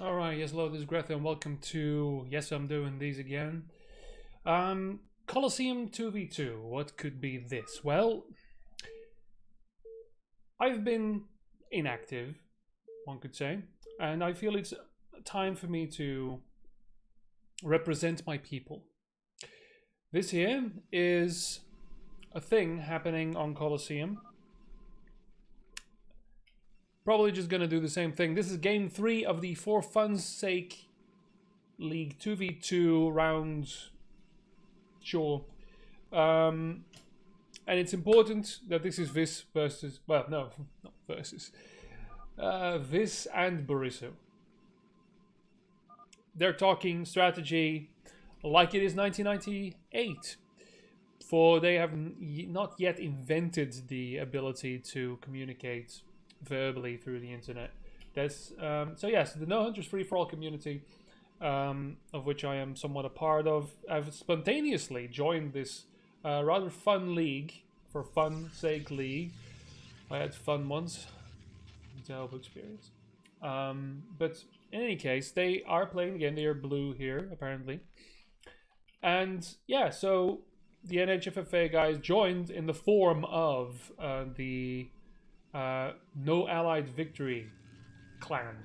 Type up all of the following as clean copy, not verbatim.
Alright, yes, hello, this is Greta, and welcome to... Yes, I'm doing these again. Colosseum 2v2, what could be this? Well, I've been inactive, one could say, and I feel it's time for me to represent my people. This here is a thing happening on Colosseum. Probably just gonna do the same thing. This is game 3 of the For Fun's Sake League 2v2 round. Sure. And it's important that this is Vis versus... Well, no, not versus. Vis and Boriso. They're talking strategy like it is 1998. For they have not yet invented the ability to communicate verbally through the internet. There's so yes, the No Hunters Free for All community, of which I am somewhat a part of, I've spontaneously joined this rather fun league, For Fun's Sake League. I had fun once. Terrible experience. But in any case, they are playing again. They are blue here, apparently. And yeah, so the NHFFA guys joined in the form of the No Allied Victory clan.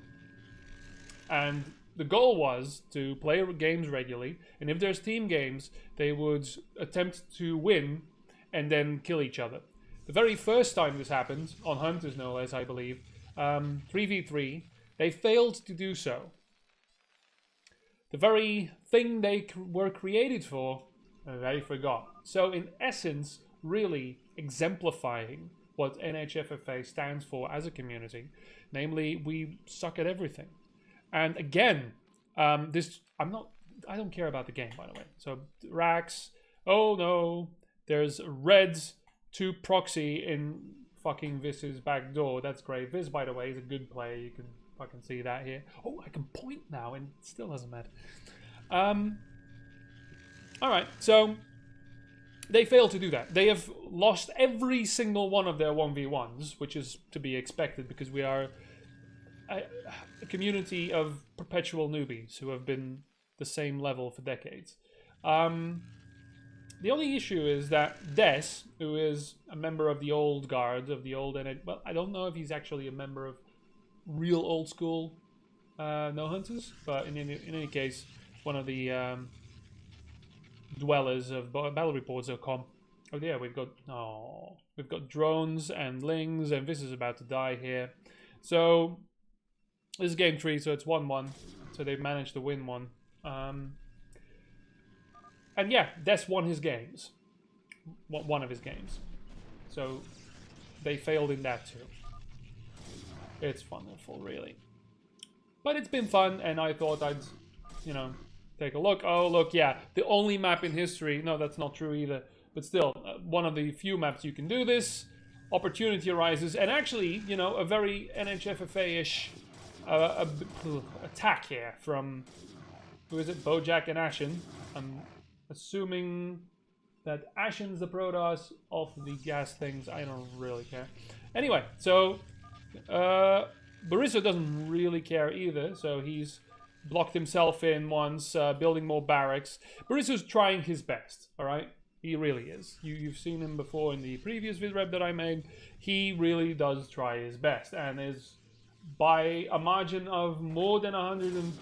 And the goal was to play games regularly, and if there's team games, they would attempt to win and then kill each other. The very first time this happened, on Hunters no less, I believe, 3v3, they failed to do so. The very thing they were created for, they forgot. So in essence, really exemplifying what NHFFA stands for as a community, namely, we suck at everything. And again, I don't care about the game, by the way. So Rax, oh no, there's Reds to proxy in fucking Vis's back door. That's great. Vis, by the way, is a good player. You can fucking see that here. Oh, I can point now, and it still doesn't matter. All right, so they failed to do that. They have lost every single one of their 1v1s, which is to be expected because we are a community of perpetual newbies who have been the same level for decades. The only issue is that Des, who is a member of the old guard, of the old... Well, I don't know if he's actually a member of real old school No Hunters, but in any case, one of the dwellers of battlereports.com. Oh yeah, we've got drones and lings, and this is about to die here. So this is game 3, so it's 1-1. So they've managed to win one. And yeah, Des won his games. One of his games. So they failed in that too. It's wonderful, really. But it's been fun, and I thought I'd, take a look. Oh, look, yeah, the only map in history. No, that's not true either. But still, one of the few maps you can do this. Opportunity arises, and actually, a very NHFFA-ish attack here from, who is it, Bojack and Ashen. I'm assuming that Ashen's the Protoss of the gas things. I don't really care. Anyway, so Boriso doesn't really care either, so he's blocked himself in once, building more barracks. Boriso's trying his best, alright? He really is. You've seen him before in the previous Vidrep that I made. He really does try his best, and is by a margin of more than 80,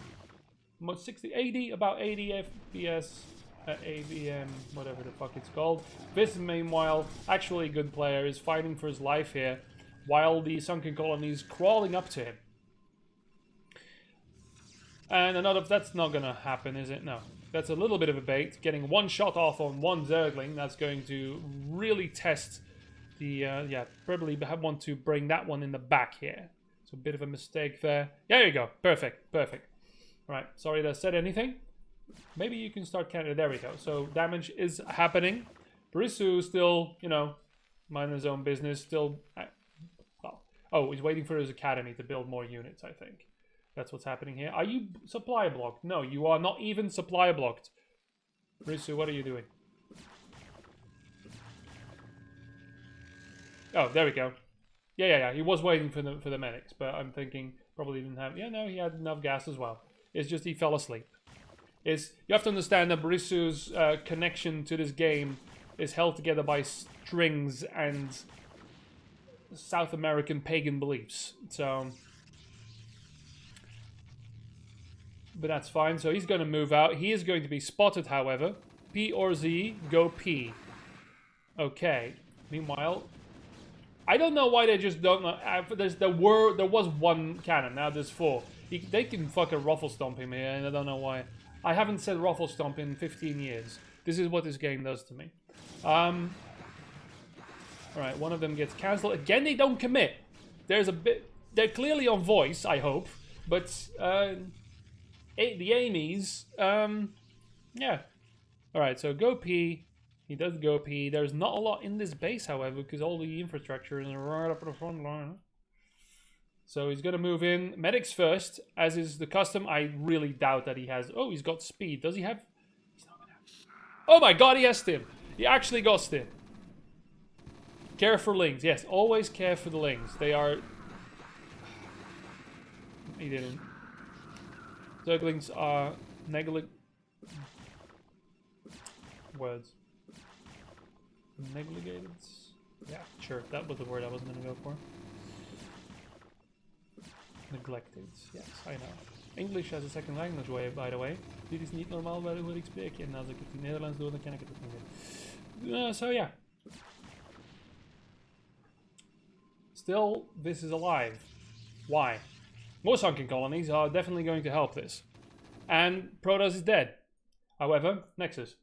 about 80 FPS, AVM, whatever the fuck it's called. This, meanwhile, actually a good player, is fighting for his life here, while the sunken colony is crawling up to him. And that's not gonna happen, is it? No. That's a little bit of a bait. Getting one shot off on one Zergling, that's going to really test the, yeah, probably want to bring that one in the back here. So a bit of a mistake there. There you go. Perfect. Perfect. All right. Sorry that I said anything. Maybe you can start counting. There we go. So damage is happening. Boriso still, minding his own business. Still, well, oh, he's waiting for his academy to build more units, I think. That's what's happening here. Are you supply blocked? No, you are not even supply blocked. Boriso, what are you doing? Oh, there we go. Yeah. He was waiting for the medics, but I'm thinking Probably didn't have... Yeah, no, he had enough gas as well. It's just he fell asleep. You have to understand that Barisu's connection to this game is held together by strings and South American pagan beliefs. So... But that's fine. So he's going to move out. He is going to be spotted, however. P or Z, go P. Okay. Meanwhile, I don't know why they just don't know. There was one cannon. Now there's 4. They can fucking ruffle stomp him here, and I don't know why. I haven't said ruffle stomp in 15 years. This is what this game does to me. Alright, one of them gets cancelled. Again, they don't commit. There's a bit... They're clearly on voice, I hope. But, the Amy's, yeah. Alright, so go P. He does go P. There's not a lot in this base, however, because all the infrastructure is right up the front line. So he's going to move in. Medics first, as is the custom. I really doubt that he has... Oh, he's got speed. Does he have... He's not gonna have... Oh my god, he has stim. He actually got stim. Care for lings. Yes, always care for the lings. They are... He didn't. Zerglings are negligated. Words. Negligated? Yeah, sure. That was the word I was going to go for. Neglected. Yes, I know. English as a second language, by the way. Dit is niet normaal bij hoe ik spreek. En als ik het in Nederlands doe, dan ken ik het ook niet meer. So yeah. Still, this is alive. Why? More sunken colonies are definitely going to help this. And Protoss is dead. However, Nexus.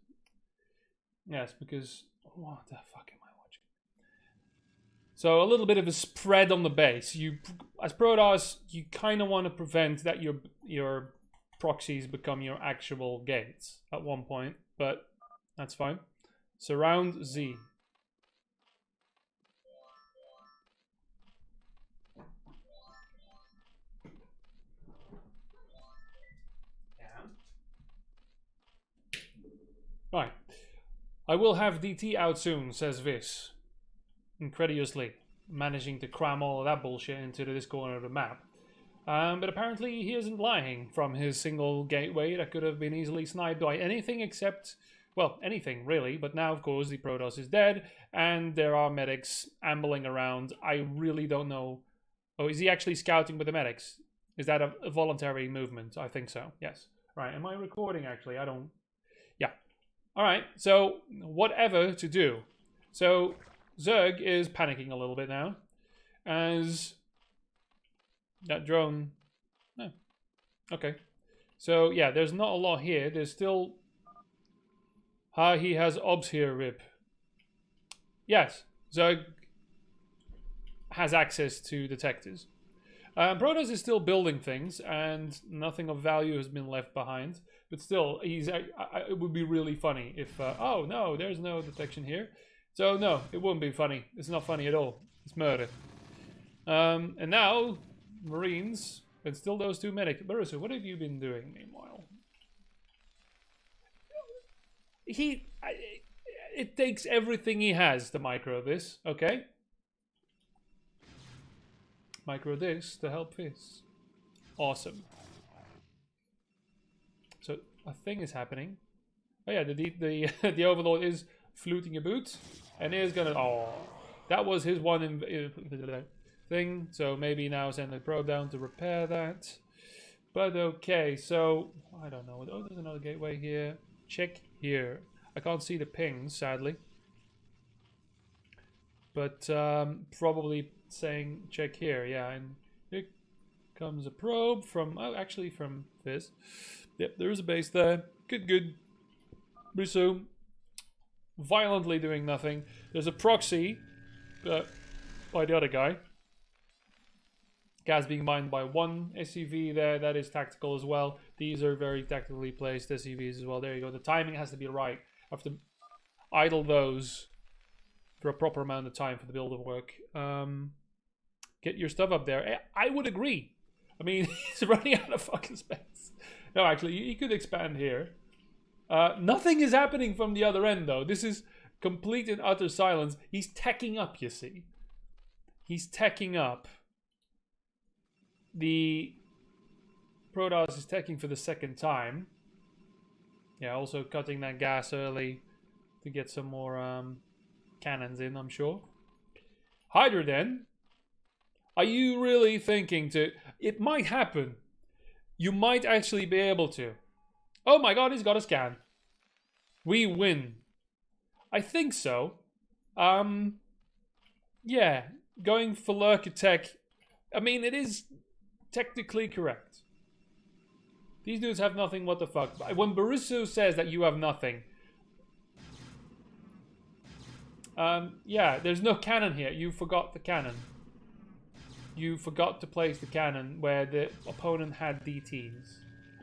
Yes, because... What the fuck am I watching? So, a little bit of a spread on the base. As Protoss, you kind of want to prevent that your proxies become your actual gates at one point. But, that's fine. Surround Z. Right. I will have DT out soon, says Vis. Incredulously. Managing to cram all of that bullshit into this corner of the map. But apparently he isn't lying from his single gateway that could have been easily sniped by anything except... Well, anything, really. But now, of course, the Protoss is dead. And there are medics ambling around. I really don't know... Oh, is he actually scouting with the medics? Is that a voluntary movement? I think so. Yes. Right. Am I recording, actually? I don't... Yeah. Alright, so whatever to do. So Zerg is panicking a little bit now. As that drone... No. Okay. So yeah, there's not a lot here. There's still... he has obs here, rip. Yes, Zerg has access to detectors. Protoss is still building things, and nothing of value has been left behind. But still, it would be really funny if... oh, no, there's no detection here. So, no, it wouldn't be funny. It's not funny at all. It's murder. And now, Marines, and still those 2 medics. Barisu, what have you been doing, meanwhile? It takes everything he has to micro this, okay? Micro this to help this. Awesome. So a thing is happening. Oh yeah, the Overlord is fluting a boot, and is gonna... Oh, that was his one thing. So maybe now send the probe down to repair that. But okay, so I don't know. Oh, there's another gateway here. Check here. I can't see the pings, sadly. But probably saying check here. Yeah, and here comes a probe from... Oh, actually from Fizz. Yep, there is a base there. Good. Brisu. Violently doing nothing. There's a proxy by the other guy. Gas being mined by one SCV there. That is tactical as well. These are very tactically placed SCVs as well. There you go. The timing has to be right. I have to idle those for a proper amount of time for the build to work. Get your stuff up there. I would agree. I mean, he's running out of fucking space. No, actually, he could expand here. Nothing is happening from the other end, though. This is complete and utter silence. He's teching up, you see. He's teching up. the Protoss is taking for the second time. Yeah, also cutting that gas early to get some more cannons in, I'm sure. Hydra then. Are you really thinking to... It might happen. You might actually be able to. Oh my god, he's got a scan. We win. I think so. Yeah, going for Lurker Tech. I mean, it is technically correct. These dudes have nothing, what the fuck. When Barisu says that you have nothing... yeah, there's no cannon here. You forgot the cannon. You forgot to place the cannon where the opponent had DTs.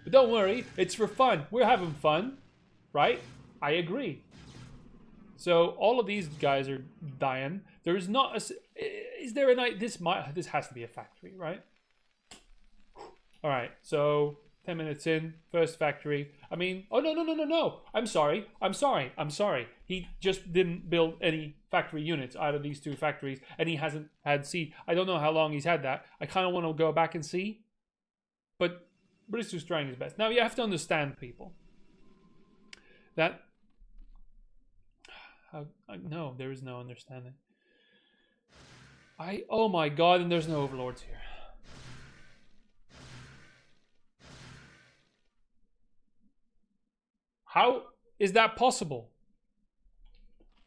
But don't worry, it's for fun. We're having fun, right? I agree. So all of these guys are dying. There is not a... Is there a night? This has to be a factory, right? All right, so 10 minutes in, first factory. I mean, oh no. I'm sorry. He just didn't build any factory units out of these two factories, and he hasn't had seed. I don't know how long he's had that. I kind of want to go back and see. But Brisu's trying his best. Now, you have to understand, people, that... no, there is no understanding. Oh my god, and there's no overlords here. How is that possible?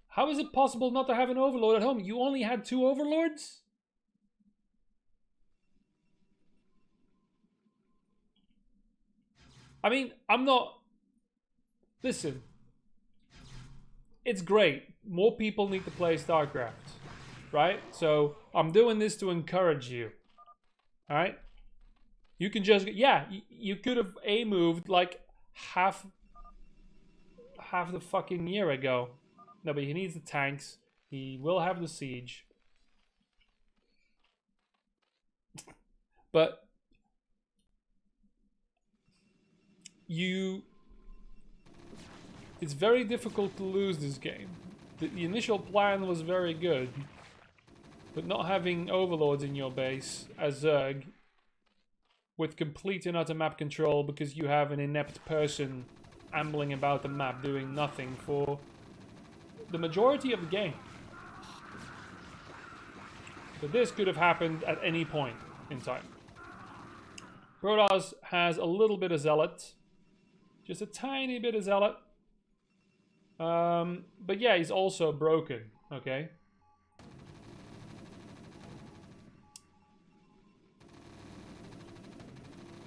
How is it possible not to have an overlord at home? You only had 2 overlords? I mean, I'm not... Listen. It's great. More people need to play Starcraft. Right? So, I'm doing this to encourage you. Alright? You can just... Yeah, you could have A-moved like half the fucking year ago. No, but he needs the tanks. He will have the siege. But it's very difficult to lose this game. The initial plan was very good. But not having overlords in your base as Zerg with complete and utter map control because you have an inept person ambling about the map doing nothing for the majority of the game. But this could have happened at any point in time. Protoss has a little bit of Zealot. Just a tiny bit of Zealot. But yeah, he's also broken. Okay.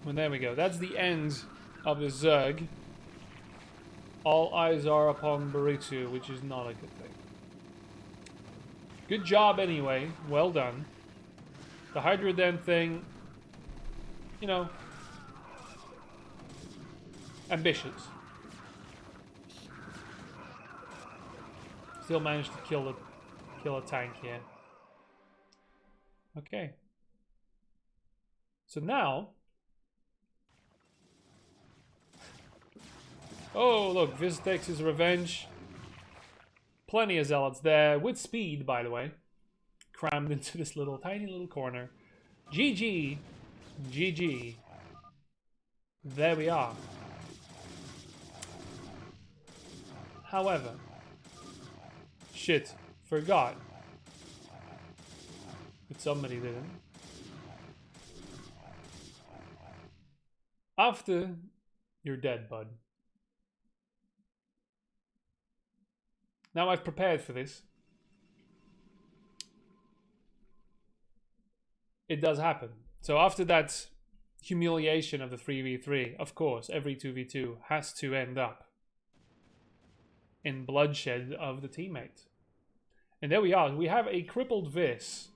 Well, there we go. That's the end of the Zerg. All eyes are upon Baritu, which is not a good thing. Good job anyway. Well done. The Hydra Den thing, you know, ambitious. Still managed to kill a tank here. Okay. So now... Oh, look, Viz takes his revenge. Plenty of zealots there, with speed, by the way. Crammed into this tiny little corner. GG. GG. There we are. However... Shit, forgot. But somebody didn't. After you're dead, bud. Now I've prepared for this. It does happen. So after that humiliation of the 3v3, of course, every 2v2 has to end up in bloodshed of the teammate. And there we are. We have a crippled Vis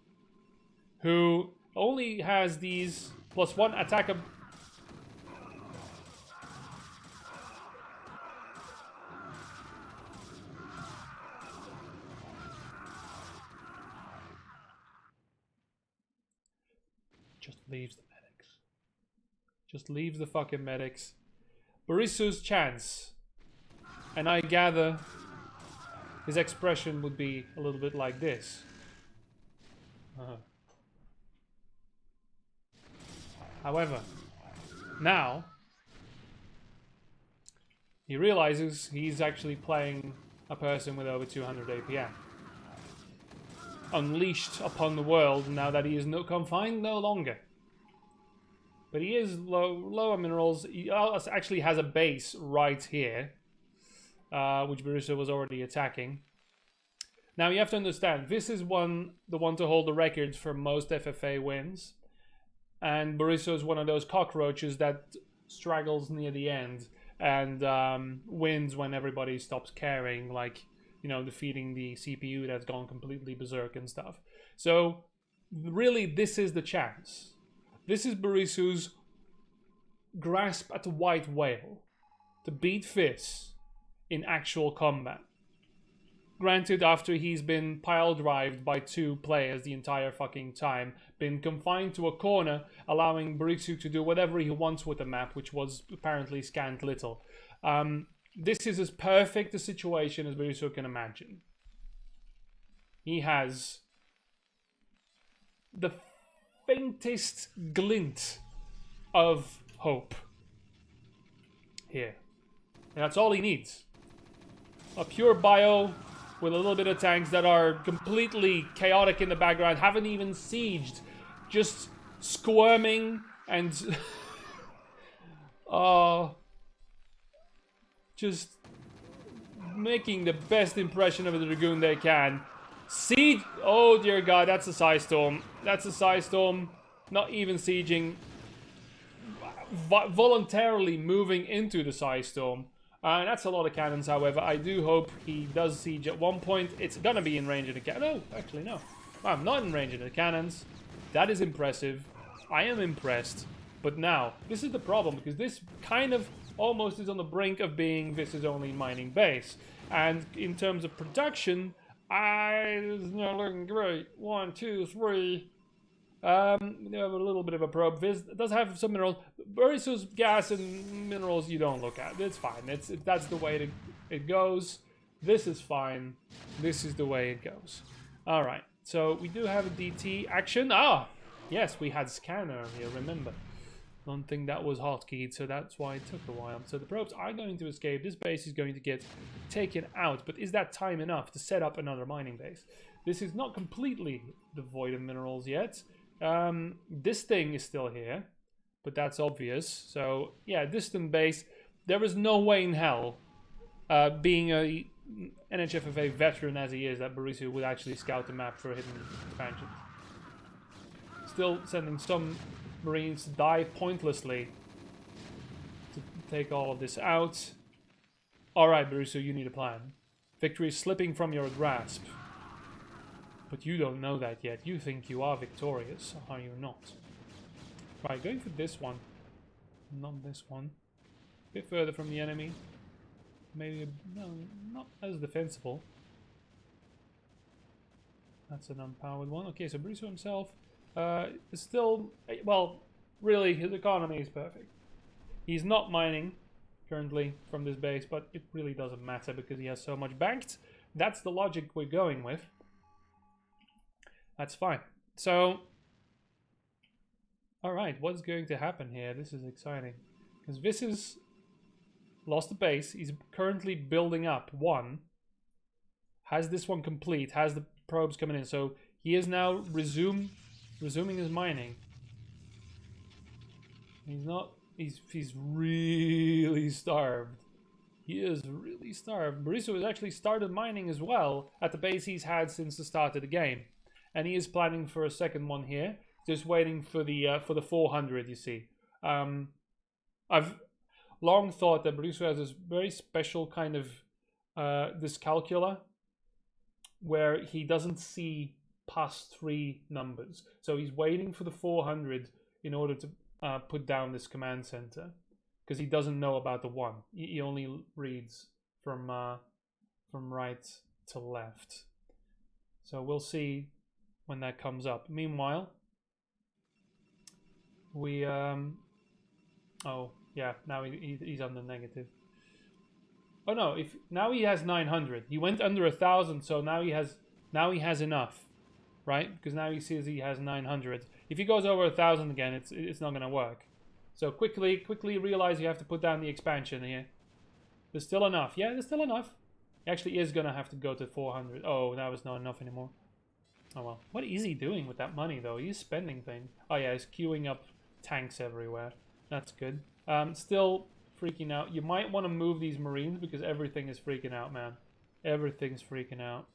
who only has these +1 attack. Just leaves the medics. Just leaves the fucking medics. Barisu's chance. And I gather his expression would be a little bit like this. However, now he realizes he's actually playing a person with over 200 APM. Unleashed upon the world now that he is confined no longer. But he is low on minerals. He actually has a base right here, which Baruso was already attacking. Now you have to understand, this is the one to hold the records for most FFA wins. And Baruso is one of those cockroaches that straggles near the end and wins when everybody stops caring, like, you know, defeating the CPU that's gone completely berserk and stuff. So, really, this is the chance. This is Barisu's grasp at the white whale to beat Fizz in actual combat. Granted, after he's been pile-drived by 2 players the entire fucking time, been confined to a corner, allowing Barisu to do whatever he wants with the map, which was apparently scant little. This is as perfect a situation as Barisu can imagine. He has the faintest glint of hope here. And that's all he needs. A pure bio with a little bit of tanks that are completely chaotic in the background, haven't even sieged, just squirming and just making the best impression of the Dragoon they can. Siege! Oh dear God, that's a Psy Storm. That's a Psy Storm. Not even sieging. Voluntarily moving into the Psy Storm. That's a lot of cannons, however. I do hope he does siege at one point. It's gonna be in range of the cannon. No, actually, no. I'm not in range of the cannons. That is impressive. I am impressed. But now, this is the problem, because this kind of almost is on the brink of being this is only mining base. And in terms of production, it's not looking great. 1, 2, 3. We have a little bit of a probe. This does have some minerals. Barisu's gas and minerals you don't look at. It's fine. That's the way it goes. This is fine. This is the way it goes. Alright, so we do have a DT action. Ah! Yes, we had scan earlier, remember. Don't think that was hotkeyed, so that's why it took a while. So the probes are going to escape. This base is going to get taken out. But is that time enough to set up another mining base? This is not completely devoid of minerals yet. This thing is still here, but that's obvious. So yeah, distant base. There is no way in hell, being a NHFFA veteran as he is, that Barisu would actually scout the map for hidden expansions. Still sending some Marines to die pointlessly to take all of this out. Alright, Barisu, you need a plan. Victory is slipping from your grasp. But you don't know that yet. You think you are victorious, are you not? Right, going for this one. Not this one. A bit further from the enemy. Maybe, no, not as defensible. That's an unpowered one. Okay, so Barisu himself is still, well, really, his economy is perfect. He's not mining currently from this base, but it really doesn't matter because he has so much banked. That's the logic we're going with. That's fine. So, alright, what's going to happen here? This is exciting. Because this is lost the base. He's currently building up one. Has this one complete. Has the probes coming in. So, he is now resuming his mining. He's not... He's really starved. He is really starved. Barisu has actually started mining as well at the base he's had since the start of the game. And he is planning for a second one here. Just waiting for the 400, you see. I've long thought that Barisu has this very special kind of dyscalculia where he doesn't see past 3 numbers. So he's waiting for the 400 in order to put down this command center. Because he doesn't know about the 1. He only reads from right to left. So we'll see when that comes up. Meanwhile, we oh yeah, now he's on the negative. Oh no, now he has 900. He went under 1,000, so now he has enough, right? Because now he sees he has 900. If he goes over 1,000 again, it's not gonna work. So quickly realize you have to put down the expansion here. There's still enough. Yeah, there's still enough. He actually is gonna have to go to 400. Oh, that was not enough anymore. Oh well. What is he doing with that money though? He's spending things. Oh yeah, he's queuing up tanks everywhere. That's good. Still freaking out. You might want to move these Marines because everything is freaking out, man. Everything's freaking out.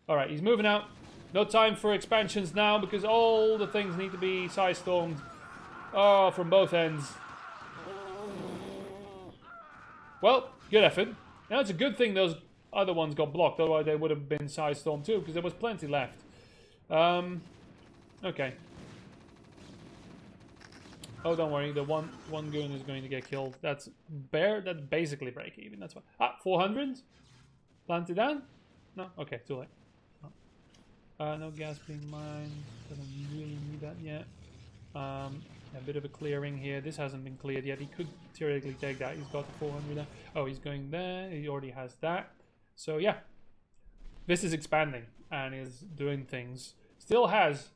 Alright, he's moving out. No time for expansions now because all the things need to be size-stormed. Oh, from both ends. Well, good effort. Now it's a good thing those other ones got blocked, otherwise they would have been size-stormed too because there was plenty left. Okay. Oh, don't worry. The one goon is going to get killed. That's basically break even. That's fine. Ah, 400. Planted down. No. Okay, too late. No, no gas being mined. Doesn't really need that yet. A bit of a clearing here. This hasn't been cleared yet. He could theoretically take that. He's got the 400 there. Oh, he's going there. He already has that. So yeah, this is expanding and is doing things. Still has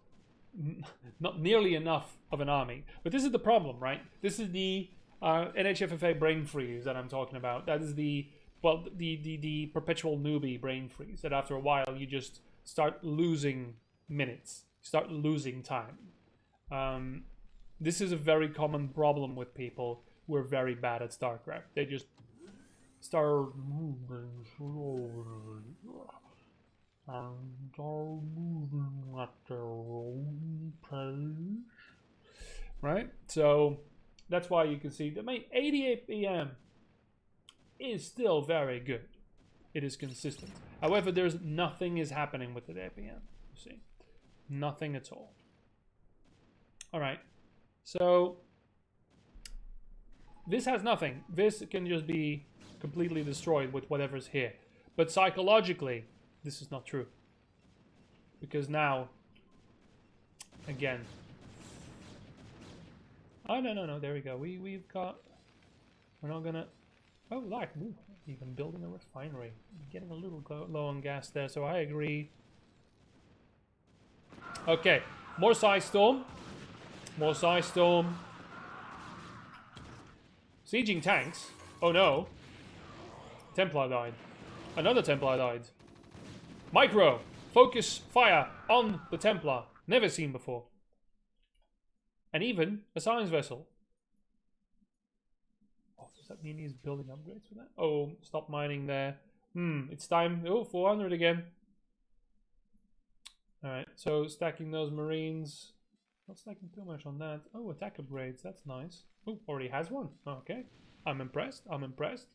not nearly enough of an army. But this is the problem, right? This is the NHFFA brain freeze that I'm talking about. That is the perpetual newbie brain freeze. That after a while you just start losing minutes. Start losing time. This is a very common problem with people who are very bad at Starcraft. They just start moving slowly. And are moving at their own pace. Right? So that's why you can see that 88 PM is still very good. It is consistent. However, nothing is happening with the 8 PM. You see? Nothing at all. Alright. So this has nothing. This can just be completely destroyed with whatever's here. But psychologically, this is not true. Because now, again. Oh, no, there we go. We've got, we're not gonna, oh, like, ooh, even building a refinery. Getting a little low on gas there, so I agree. Okay, more size storm. More size storm. Sieging tanks. Oh no. Templar died. Another Templar died. Micro! Focus fire on the Templar. Never seen before. And even a science vessel. Oh, does that mean he's building upgrades for that? Oh, stop mining there. It's time. Oh, 400 again. Alright, so stacking those Marines. Not stacking too much on that. Oh, attack upgrades. That's nice. Oh, already has one. Okay. I'm impressed. I'm impressed.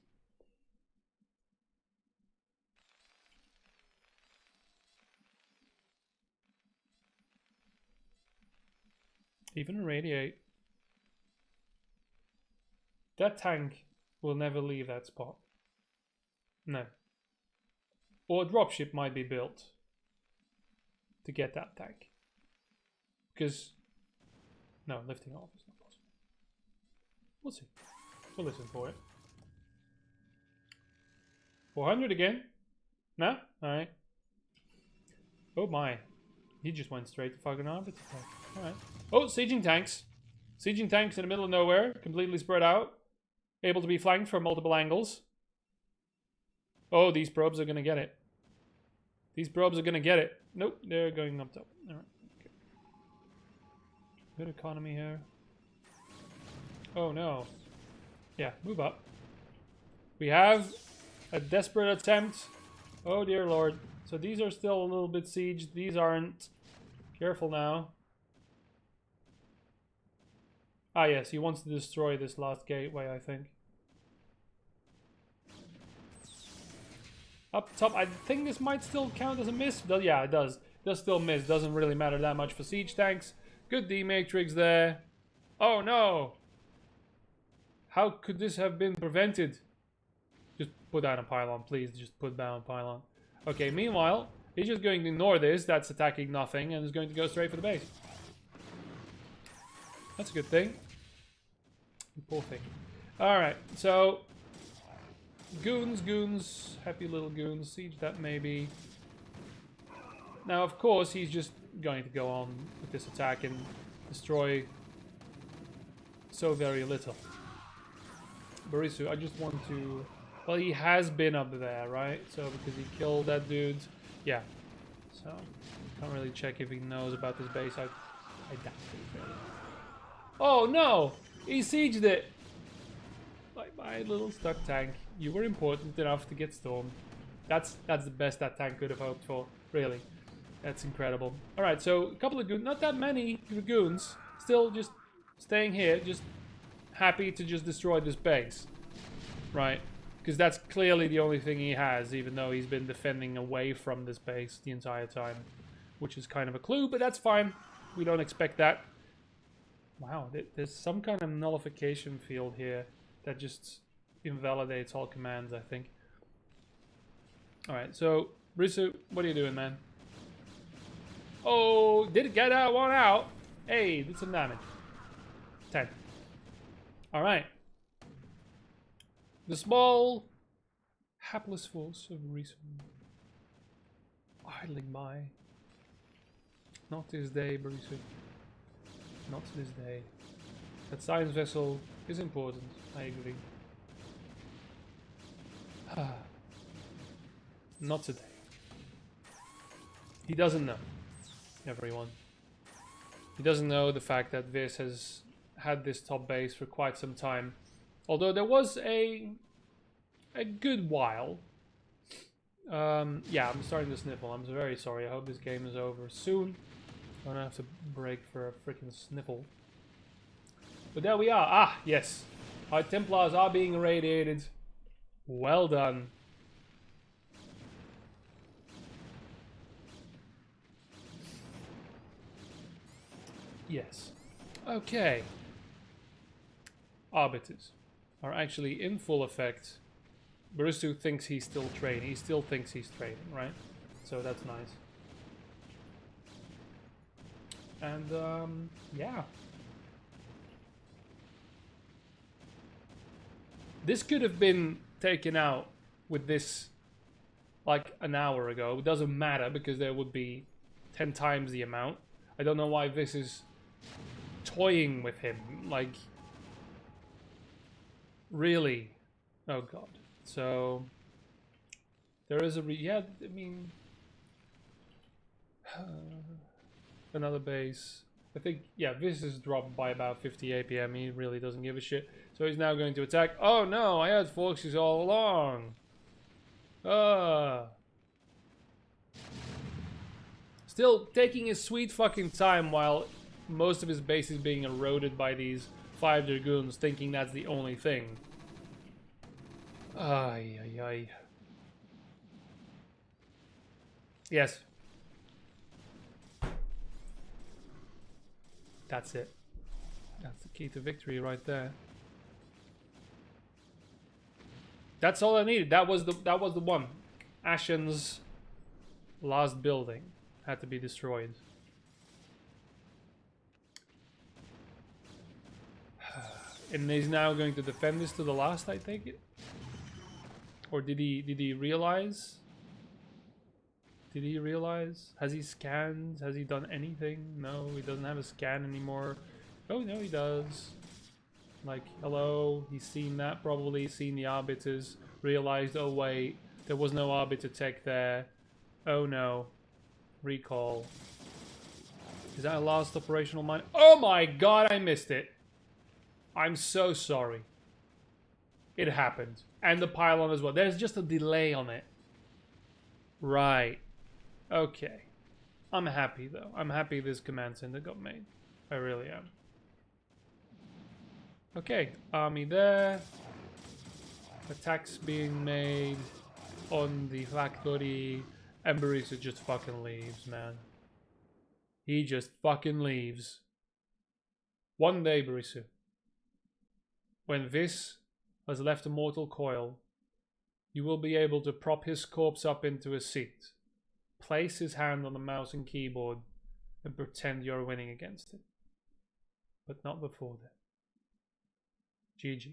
Even irradiate. That tank will never leave that spot. No. Or a dropship might be built to get that tank. Because, no, lifting off is not possible. We'll see. We'll listen for it. 400 again? No? Alright. Oh my. He just went straight to fucking orbit attack. Alright. Oh, sieging tanks. Sieging tanks in the middle of nowhere, completely spread out. Able to be flanked from multiple angles. Oh, these probes are gonna get it. These probes are gonna get it. Nope, they're going up top. Alright. Okay. Good economy here. Oh no. Yeah, move up. We have a desperate attempt. Oh dear lord. So these are still a little bit sieged. These aren't. Careful now. Ah yes, he wants to destroy this last gateway, I think. Up top, I think this might still count as a miss. Yeah, it does. Does still miss. Doesn't really matter that much for siege tanks. Good D-matrix there. Oh no! How could this have been prevented? Just put down a pylon, please. Just put down a pylon. Okay, meanwhile, he's just going to ignore this. That's attacking nothing, and is going to go straight for the base. That's a good thing. Poor thing. Alright, so goons, happy little goons, siege that maybe. Now, of course, he's just going to go on with this attack and destroy so very little. Barisu, I just want to... Well, he has been up there, right? So, because he killed that dude. Yeah. So, can't really check if he knows about this base. I doubt it. Oh, no! He sieged it! Like my little stuck tank. You were important enough to get stormed. That's the best that tank could have hoped for. Really. That's incredible. Alright, so a couple of goons. Not that many goons. Still just staying here. Just happy to just destroy this base. Right? Because that's clearly the only thing he has, even though he's been defending away from this base the entire time. Which is kind of a clue, but that's fine. We don't expect that. Wow, there's some kind of nullification field here that just invalidates all commands, I think. Alright, so, Barisu, what are you doing, man? Oh, did it get that one out? Hey, did some damage. 10. Alright. The small, hapless force of reason. Idling by. Not this day, Barisu. Not this day. That science vessel is important, I agree. Not today. He doesn't know, everyone. He doesn't know the fact that Viz has had this top base for quite some time. Although there was a good while. Yeah, I'm starting to sniffle. I'm very sorry. I hope this game is over soon. I don't have to break for a freaking sniffle. But there we are. Ah, yes. Our Templars are being irradiated. Well done. Yes. Okay. Arbiters are actually in full effect. Barisu thinks he's still training. He still thinks he's training, right? So that's nice. And, yeah. This could have been taken out with this, like, an hour ago. It doesn't matter, because there would be 10 times the amount. I don't know why this is toying with him. Like, really? Oh, God. So, there is a... yeah, I mean... another base. I think, yeah, this is dropped by about 50 APM. He really doesn't give a shit. So he's now going to attack. Oh no, I had Foxes all along. Still taking his sweet fucking time while most of his base is being eroded by these 5 Dragoons, thinking that's the only thing. Ay, ay, ay. Yes. That's it. That's the key to victory right there. That's all I needed. That was the one. Ashen's last building had to be destroyed. And he's now going to defend this to the last, I take it? Or did he realize? Did he realize? Has he scanned? Has he done anything? No, he doesn't have a scan anymore. Oh, no, he does. Like, hello, he's seen that probably, seen the arbiters, realized, oh wait, there was no arbiter tech there. Oh no. Recall. Is that a last operational mine? Oh my god, I missed it. I'm so sorry. It happened. And the pylon as well. There's just a delay on it. Right. Okay. I'm happy though. I'm happy this command center got made. I really am. Okay, army there. Attacks being made on the factory. And Barisu just fucking leaves, man. He just fucking leaves. One day, Barisu, when this has left a mortal coil, you will be able to prop his corpse up into a seat, place his hand on the mouse and keyboard, and pretend you're winning against it. But not before then. GG.